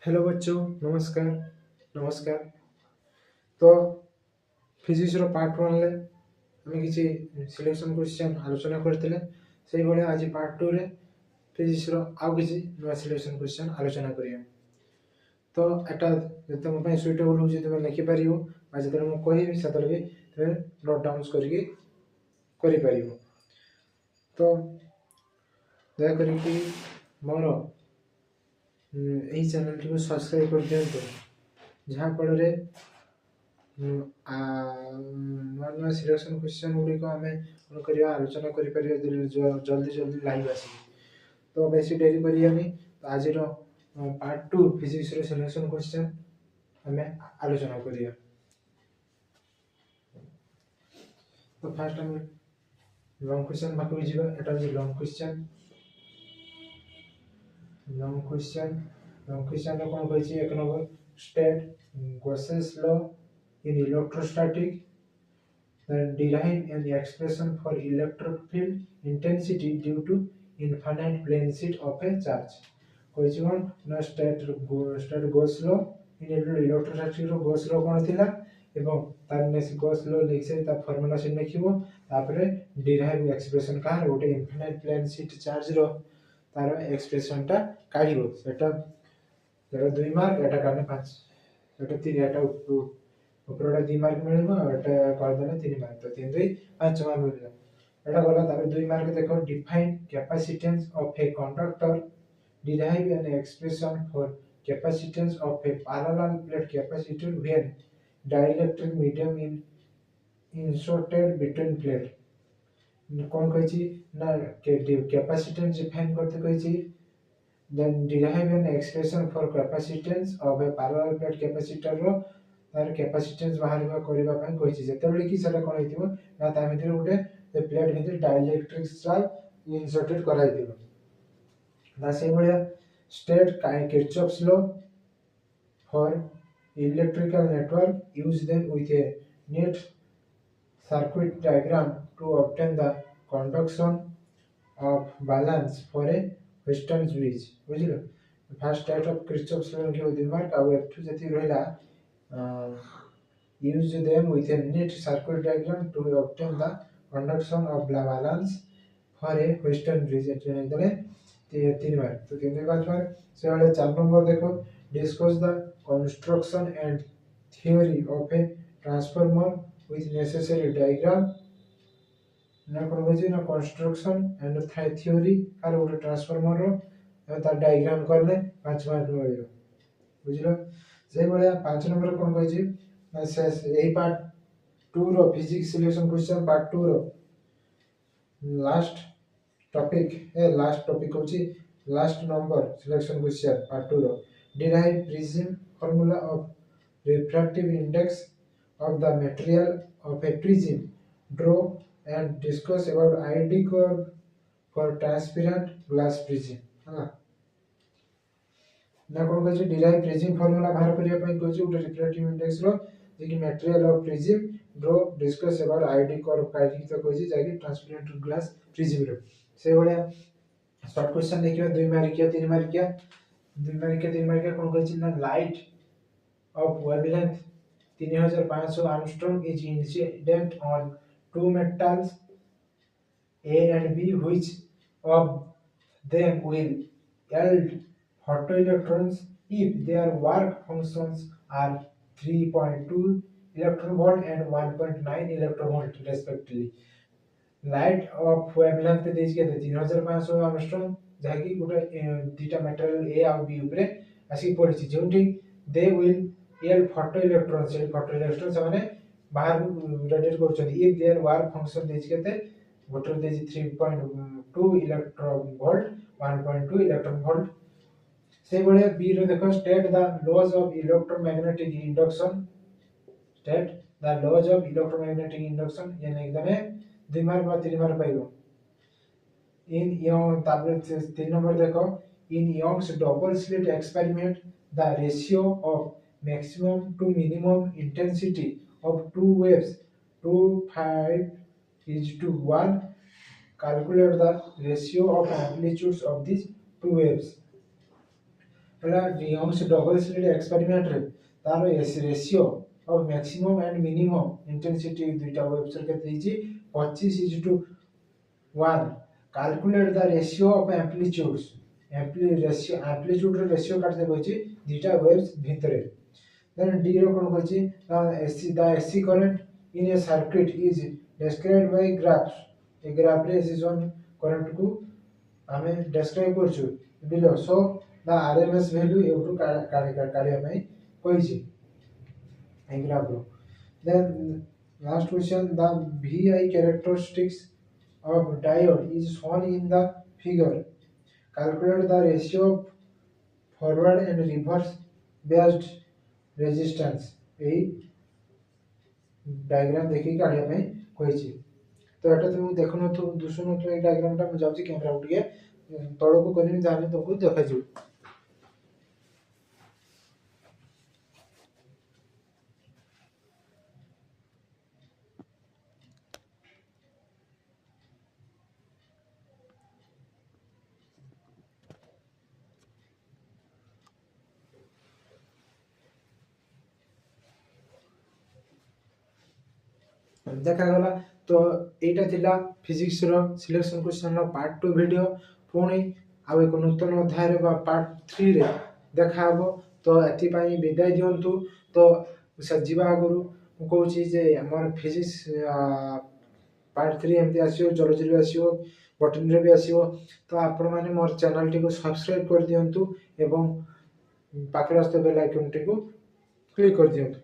Hello बच्चों, नमस्कार। नमस्कार। तो फिजिक्स रो पार्ट 1 ले हमें किसी सिलेक्शन क्वेश्चन आलोचना करथिले। सेही भले आज पार्ट 2 रे फिजिक्स रो आउ किसी नया सिलेक्शन क्वेश्चन आलोचना करिया। तो एटा जते mo ପାଇଁ सुइटेबल हो जे तमे लिखि परियो आ जते mo कहि सेतले भी तमे नोट डाउन्स करके करि परियो। तो दया करिकि मोर एही चैनल को सब्सक्राइब कर दियंतु जहाँ फल रे नूआ नूआ सिलेक्शन क्वेश्चन गुड़िक आम कौन कर आलोचना कर जल्दी जल्दी लाइव आस तो बेसी डेरी करियानी। तो आज पार्ट 2 फिजिक्स रो सिलेक्शन क्वेश्चन आम आलोचना करिया। तो फास्ट आम लॉन्ग क्वेश्चन पाखक जीवा। एटा होची लॉन्ग क्वेश्चन रो कोन कहछि एक number state Gauss's law in electrostatic, then derive an expression for electric field intensity due to infinite plane sheet of a charge. कहछि कोन ना state Gauss law in electrostatic रो Gauss law कोन थिला एवं तार ने गॉस लॉ लिखसे ता फार्मूला से लिखिबो तापरे डिराइव एक्सप्रेशन का गोटे इनफिनाइट प्लेन शीट चार्ज रो तार एक्सप्रेशन टा काढिबो। सेटा 2 मार्क एटा काने 5 एटा 3 एटा उपरोटा 2 मार्क मिलबो एटा कर देले 3 मार्क तो 3 2 5 मार्क मिलला। एटा गला तारे 2 मार्क देखो define capacitance of a conductor, derive an expression for capacitance of a parallel plate capacitor when dielectric medium in inserted between plate। कौन कहछि ना कैपेसिटेंस डिफाइन करते कहछि then derive an expression for capacitance of a parallel plate capacitor रो तार capacitance बाहर करबा पय कहछि जेतेबेले कि सेटा कोन हेतिबो ना ता भितर गुटे प्लेट भितर डाइलेक्ट्रिक स्ट्राइप इंसर्टेड कराइ दिबो ना से भलिया state Kirchhoff's law for electrical network use them with a neat circuit diagram to obtain the conduction of balance for a western bridge बुझिलो। First type of Kirchhoff's law के दिमाग आ F जति रहला use them with a neat circuit diagram to obtain the conduction of balance for a western bridge एटे नहीं दले 3 mark. तो 3 5 mark से वाले 4 नंबर देखो discuss the construction and theory of a transformer with necessary diagram ना कोन बजे ना construction and theory are ଗୋଟେ ट्रांसफार्मर रो ता डायग्राम करले 5 मार्क मिलियो बुझिलो। से भलिया 5 नंबर कोन कहै छी ना से एही पार्ट 2 रो फिजिक्स सिलेक्शन क्वेश्चन पार्ट 2 रो लास्ट टॉपिक होची last number selection question part 2 रो derive prism formula of refractive index of the material of a prism, draw and discuss about ID curve for transparent glass prism। हाँ ना कौन कहछि derive prism formula बाहर करिया पय कहछि उटे refractive index रो जे कि material of prism, draw discuss about ID curve काइकी तो कहछि जाकी ट्रांसपेरेंट ग्लास प्रिज्म रो से भलिया शॉर्ट क्वेश्चन देखियो 2 मार्किया 3 मार्किया 2 मार्किया कौन कहछि ना light of wavelength 3500 Armstrong is incident on two metals A and B, which of them will yield photoelectrons if their work functions are 3.2 electron volt and 1.9 electron volt respectively। Light of wavelength देज के 3500 Armstrong जाकी गुटे दीटा metal A और B ऊपर आसी पड़छि जोंठी दे विल एल फोटो इलेक्ट्रॉन से माने बाहर रेडिएट करछथि इफ देयर वर्क फंक्शन देज केते गोटर देज 3.2 इलेक्ट्रॉन वोल्ट 1.2 इलेक्ट्रॉन वोल्ट। से बळे बी रे देखो state the laws of electromagnetic induction ये नहीं दने 2 मार्क बा 3 मार्क पाइबो। इन यंग ताबले 3 नंबर देखो in Young's double slit experiment the ratio of maximum to minimum intensity of two waves 2:5:1 calculate the ratio of amplitudes of these two waves। ହେଲା ୟଙ୍ଗସ୍ ଡବल slit experiment रे तार ratio of maximum and minimum intensity दुईटा वेबसाइट के देजी 25:1 calculate the ratio of amplitudes amplitude ratio काटते कहछि दुईटा वेव्स भितरे देन डी रो कोन कहछि the AC current in a circuit is described by graphs a graph रे एसी जोन करंट को हमें डिस्क्राइब करछु below so the RMS value एटू काढिया पई कहछि ए ग्राफ रो then last question the VI characteristics of diode is shown in the figure calculate the ratio of forward and reverse based resistance A diagram देखि काढिया पई कहछि तो एटा तुम देखनो तो दुसनो तो ए डायग्राम टा म जाउछि कैमरा उठिए तळको करिन जाने तुमको देखा जिउ देखा गला तो एटा थिला फिजिक्स रो सिलेक्शन क्वेश्चन रो पार्ट 2 वीडियो पुणी आ एक नूतन अध्याय रे बा पार्ट 3 रे देखा हबो तो एति पई विदाय दियंतु तो सजीवा गुरु मु कहूची जे हमर फिजिक्स पार्ट 3 एमती आसीओ जोलॉजी रे आसीओ बॉटनी रे भी आसीओ तो आपण माने मोर चैनल टी को सब्सक्राइब कर दियंतु एवं पाखरे आस्ते बेल आइकन टी को क्लिक कर दियंतु।